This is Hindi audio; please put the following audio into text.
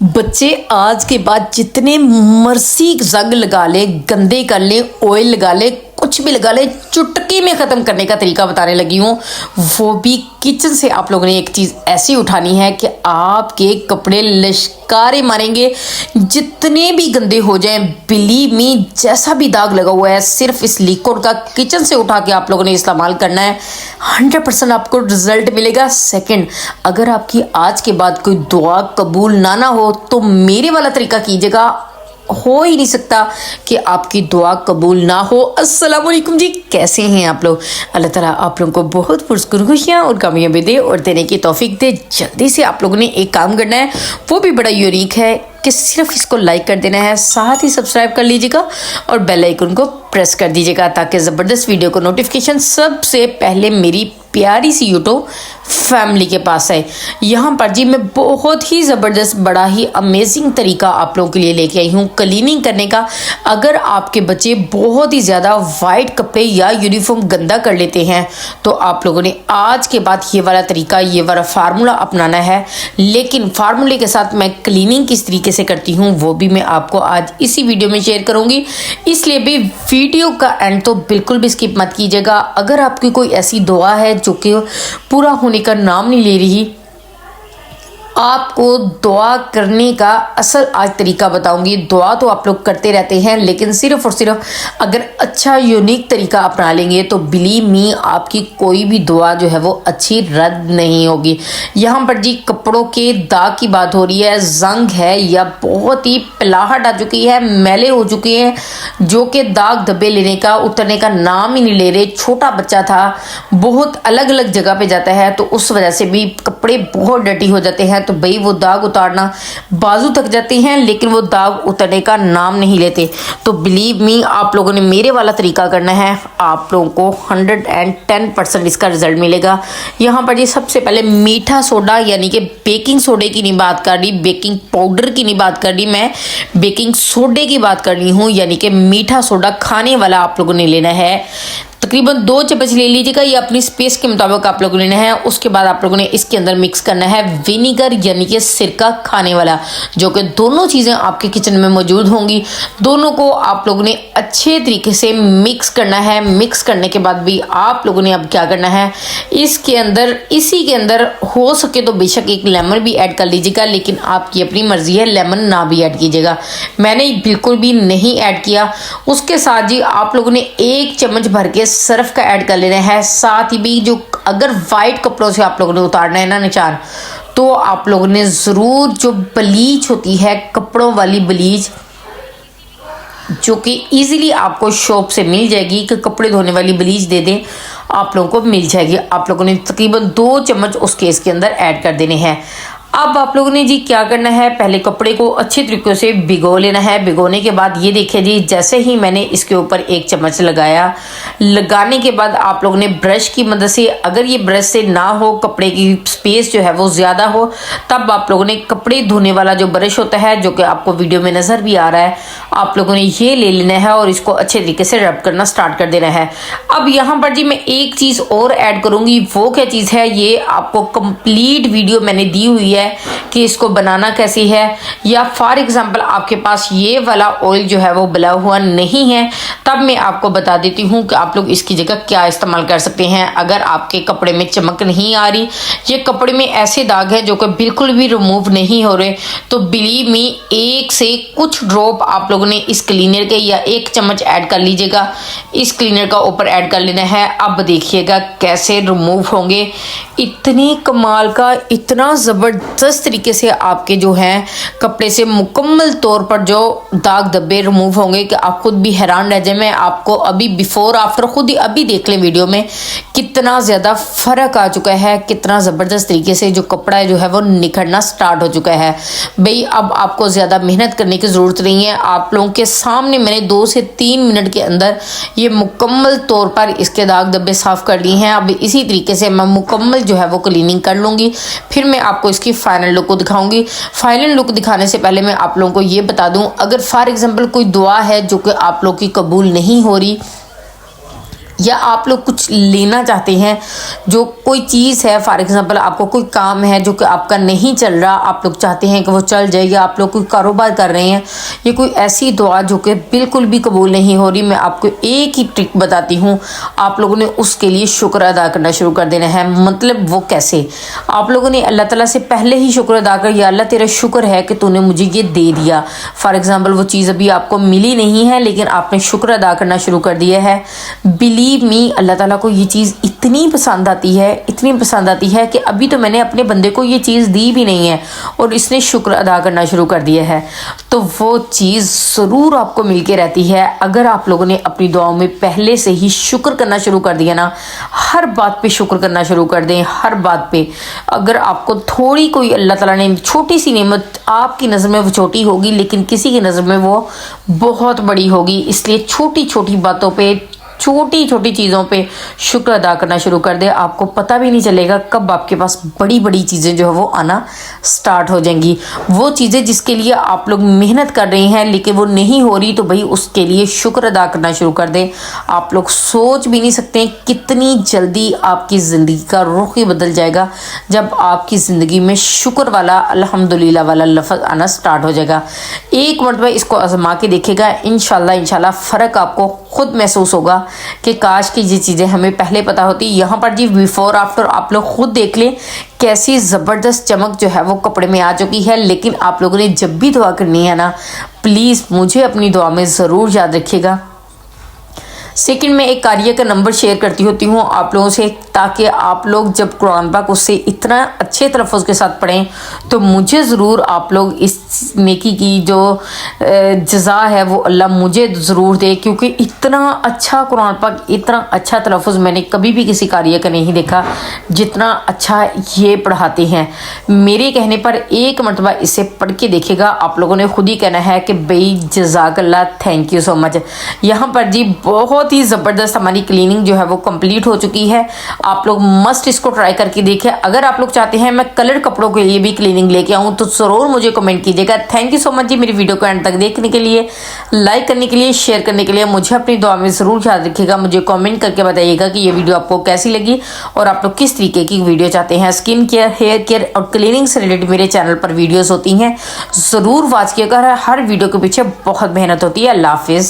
बच्चे आज के बाद जितने मर्जी जंग लगा ले, गंदे कर ले, ऑयल लगा ले, कुछ भी लगा ले, चुटकी में ख़त्म करने का तरीका बताने लगी हूँ। वो भी किचन से आप लोगों ने एक चीज़ ऐसी उठानी है कि आपके कपड़े लश्कारे मारेंगे। जितने भी गंदे हो जाएं, बिलीव मी, जैसा भी दाग लगा हुआ है, सिर्फ इस लिक्विड का किचन से उठा के आप लोगों ने इस्तेमाल करना है। 100% आपको रिजल्ट मिलेगा। सेकंड, अगर आपकी आज के बाद कोई दुआ कबूल ना हो तो मेरे वाला तरीका कीजिएगा। हो ही नहीं सकता कि आपकी दुआ कबूल ना हो। अस्सलाम वालेकुम जी, कैसे हैं आप लोग? अल्लाह ताला आप लोगों को बहुत पुरस्कार खुशियाँ और कामयाबी दे और देने की तौफीक दे। जल्दी से आप लोगों ने एक काम करना है, वो भी बड़ा यूनिक है कि सिर्फ इसको लाइक कर देना है, साथ ही सब्सक्राइब कर लीजिएगा और बेल आइकन को प्रेस कर दीजिएगा ताकि ज़बरदस्त वीडियो को नोटिफिकेशन सबसे पहले मेरी प्यारी सी यूट्यूब फैमिली के पास है। यहाँ पर जी मैं बहुत ही ज़बरदस्त, बड़ा ही अमेजिंग तरीका आप लोगों के लिए लेके आई हूँ क्लीनिंग करने का। अगर आपके बच्चे बहुत ही ज़्यादा वाइट कपड़े या यूनिफॉर्म गंदा कर लेते हैं तो आप लोगों ने आज के बाद ये वाला तरीका, ये वाला फार्मूला अपनाना है। लेकिन फार्मूले के साथ मैं क्लीनिंग किस तरीके से करती हूँ वो भी मैं आपको आज इसी वीडियो में शेयर करूँगी, इसलिए भी वीडियो का एंड तो बिल्कुल भी स्किप मत कीजिएगा। अगर आपकी कोई ऐसी दुआ है जो कि पूरा होने का नाम नहीं ले रही, आपको दुआ करने का असल आज तरीका बताऊंगी। दुआ तो आप लोग करते रहते हैं, लेकिन सिर्फ और सिर्फ अगर अच्छा यूनिक तरीका अपना लेंगे तो बिलीव मी आपकी कोई भी दुआ जो है वो अच्छी रद्द नहीं होगी। यहाँ पर जी कपड़ों के दाग की बात हो रही है, जंग है या बहुत ही पिलाहट आ चुकी है, मैले हो चुके हैं, जो कि दाग धब्बे लेने का, उतरने का नाम ही नहीं ले रहे। छोटा बच्चा था, बहुत अलग अलग जगह पे जाता है तो उस वजह से भी कपड़े बहुत डर्टी हो जाते हैं, तो भाई वो दाग उतारना, बाजू तक जाते हैं लेकिन वो दाग उतरने का नाम नहीं लेते। तो बिलीव मी आप लोगों ने मेरे वाला तरीका करना है, आप लोगों को 110% इसका रिजल्ट मिलेगा। यहाँ पर ये सबसे पहले मीठा सोडा यानी कि बेकिंग सोडे की नहीं बात कर रही, बेकिंग पाउडर की नहीं बात कर रही, मैं बेकिंग सोडे की बात कर रही हूँ, यानी कि मीठा सोडा खाने वाला आप लोगों ने लेना है। तकरीबन 2 चम्मच ले लीजिएगा, ये अपनी स्पेस के मुताबिक आप लोगों ने लेना है। उसके बाद आप लोगों ने इसके अंदर मिक्स करना है विनीगर यानी कि सिरका खाने वाला, जो कि दोनों चीज़ें आपके किचन में मौजूद होंगी। दोनों को आप लोगों ने अच्छे तरीके से मिक्स करना है। मिक्स करने के बाद भी आप लोगों ने अब क्या करना है, इसके अंदर, इसी के अंदर हो सके तो बेशक एक लेमन भी ऐड कर लीजिएगा, लेकिन आपकी अपनी मर्जी है, लेमन ना भी ऐड कीजिएगा। मैंने बिल्कुल भी नहीं ऐड किया। उसके साथ जी आप लोगों ने 1 चम्मच भर के सर्फ का ऐड कर लेना है। साथ ही भी जो अगर वाइट कपड़ों से आप लोगों ने उतारना है ना निशान, तो आप लोगों ने ज़रूर जो ब्लीच होती है, कपड़ों वाली ब्लीच, जो कि इजीली आपको शॉप से मिल जाएगी, कि कपड़े धोने वाली ब्लीच दे दें, आप लोगों को मिल जाएगी। आप लोगों ने तकरीबन 2 चम्मच उसके इसके अंदर ऐड कर देने हैं। अब आप लोगों ने जी क्या करना है, पहले कपड़े को अच्छे तरीके से भिगो लेना है। भिगोने के बाद ये देखिए जी, जैसे ही मैंने इसके ऊपर 1 चम्मच लगाया, लगाने के बाद आप लोगों ने ब्रश की मदद से, अगर ये ब्रश से ना हो, कपड़े की स्पेस जो है वो ज़्यादा हो, तब आप लोगों ने कपड़े धोने वाला जो ब्रश होता है, जो कि आपको वीडियो में नज़र भी आ रहा है, आप लोगों ने ये ले लेना है और इसको अच्छे तरीके से रब करना स्टार्ट कर देना है। अब यहाँ पर जी मैं एक चीज़ और ऐड करूँगी, वो क्या चीज़ है, ये आपको कंप्लीट वीडियो मैंने दी हुई है कि इसको बनाना कैसी है। या फॉर एग्जांपल आपके पास ये वाला ऑयल जो है वो बला हुआ नहीं है, तब मैं आपको बता देती हूँ कि आप लोग इसकी जगह क्या इस्तेमाल कर सकते हैं। अगर आपके कपड़े में चमक नहीं आ रही, ये कपड़े में ऐसे दाग हैं जो कि बिल्कुल भी रिमूव नहीं हो रहे, तो बिलीव मी 1 से कुछ ड्रॉप आप लोगों ने इस क्लीनर के या 1 चम्मच ऐड कर लीजिएगा। इस क्लीनर का ऊपर ऐड कर लेना है। अब देखिएगा कैसे रिमूव होंगे। इतने कमाल का, इतना ज़बरदस्त तरीके से आपके जो हैं कपड़े से मुकम्मल तौर पर जो दाग धब्बे रिमूव होंगे कि आप खुद भी हैरान रह जाए। मैं आपको अभी बिफोर आफ्टर खुद ही अभी देख लें वीडियो में, कितना ज़्यादा फ़र्क आ चुका है, कितना ज़बरदस्त तरीके से जो कपड़ा जो है वो निखरना स्टार्ट हो चुका है। भाई अब आपको ज़्यादा मेहनत करने की ज़रूरत नहीं है। आप लोगों के सामने मैंने 2 से 3 मिनट के अंदर ये मुकम्मल तौर पर इसके दाग धब्बे साफ़ कर लिए हैं। अब इसी तरीके से मैं मुकम्मल जो है वो क्लीनिंग कर लूँगी, फिर मैं आपको इसकी फाइनल लुक को दिखाऊंगी। फाइनल लुक दिखाने से पहले मैं आप लोगों को ये बता दूं, अगर फॉर एग्जांपल कोई दुआ है जो कि आप लोगों की कबूल नहीं हो रही, या आप लोग कुछ लेना चाहते हैं, जो कोई चीज़ है, फॉर एग्जांपल आपको कोई काम है जो कि आपका नहीं चल रहा, आप लोग चाहते हैं कि वो चल जाए, या आप लोग कोई कारोबार कर रहे हैं, ये कोई ऐसी दुआ जो कि बिल्कुल भी कबूल नहीं हो रही, मैं आपको एक ही ट्रिक बताती हूँ, आप लोगों ने उसके लिए शुक्र अदा करना शुरू कर देना है। मतलब वो कैसे, आप लोगों ने अल्लाह ताला से पहले ही शुक्र अदा कर, या अल्लाह तेरा शुक्र है कि तूने मुझे ये दे दिया। फॉर एग्जाम्पल वो चीज़ अभी आपको मिली नहीं है, लेकिन आपने शुक्र अदा करना शुरू कर दिया है। बिलीव मी, अल्लाह ताला को ये चीज़ इतनी पसंद आती है, इतनी पसंद आती है कि अभी तो मैंने अपने बंदे को ये चीज़ दी भी नहीं है और इसने शुक्र अदा करना शुरू कर दिया है, तो वो चीज़ ज़रूर आपको मिल के रहती है। अगर आप लोगों ने अपनी दुआओं में पहले से ही शुक्र करना शुरू कर दिया ना, हर बात पे शुक्र करना शुरू कर दें, हर बात पे। अगर आपको थोड़ी कोई अल्लाह ताला ने छोटी सी नेमत, आपकी नज़र में वो छोटी होगी लेकिन किसी की नज़र में वो बहुत बड़ी होगी, इसलिए छोटी छोटी बातों पे, छोटी छोटी चीज़ों पे शुक्र अदा करना शुरू कर दे। आपको पता भी नहीं चलेगा कब आपके पास बड़ी बड़ी चीज़ें जो है वो आना स्टार्ट हो जाएंगी। वो चीज़ें जिसके लिए आप लोग मेहनत कर रहे हैं लेकिन वो नहीं हो रही, तो भाई उसके लिए शुक्र अदा करना शुरू कर दें। आप लोग सोच भी नहीं सकते कितनी जल्दी आपकी ज़िंदगी का रुख ही बदल जाएगा जब आपकी ज़िंदगी में शुक्र वाला, अल्हम्दुलिल्लाह वाला लफ्ज़ आना स्टार्ट हो जाएगा। एक मरतबा इसको आजमा के देखेगा, इंशाल्लाह फ़र्क आपको खुद महसूस होगा कि काश की ये चीज़ें हमें पहले पता होती। यहाँ पर जी बिफोर आफ्टर आप लोग खुद देख लें कैसी ज़बरदस्त चमक जो है वो कपड़े में आ चुकी है। लेकिन आप लोगों ने जब भी दुआ करनी है ना, प्लीज़ मुझे अपनी दुआ में ज़रूर याद रखिएगा। सेकंड में एक कार्य का नंबर शेयर करती होती हूँ आप लोगों से, ताकि आप लोग जब कुरान पाक उससे इतना अच्छे तलफ़्फ़ुज़ के साथ पढ़ें तो मुझे ज़रूर आप लोग इस नेकी की जो जज़ा है वो अल्लाह मुझे ज़रूर दे, क्योंकि इतना अच्छा कुरान पाक, इतना अच्छा तलफ़्फ़ुज़ मैंने कभी भी किसी कार्य का नहीं देखा जितना अच्छा ये पढ़ाते हैं। मेरे कहने पर एक मरतबा इसे पढ़ के देखेगा, आप लोगों ने खुद ही कहना है कि भाई जज़ाकल्लाह, थैंक यू सो मच। यहाँ पर जी बहुत ही ज़बरदस्त हमारी क्लीनिंग जो है वो कंप्लीट हो चुकी है। आप लोग मस्ट इसको ट्राई करके देखें। अगर आप लोग चाहते हैं मैं कलर कपड़ों के लिए भी क्लीनिंग लेके आऊँ तो ज़रूर मुझे कमेंट कीजिएगा। थैंक यू सो मच जी मेरी वीडियो को एंड तक देखने के लिए, लाइक करने के लिए, शेयर करने के लिए। मुझे अपनी दुआ में ज़रूर याद रखिएगा। मुझे कमेंट करके बताइएगा कि ये वीडियो आपको कैसी लगी और आप लोग किस तरीके की वीडियो चाहते हैं। स्किन केयर, हेयर केयर और क्लीनिंग से रिलेटेड मेरे चैनल पर वीडियोज़ होती हैं, ज़रूर वॉच किएगा। हर वीडियो के पीछे बहुत मेहनत होती है। अल्लाह हाफिज़।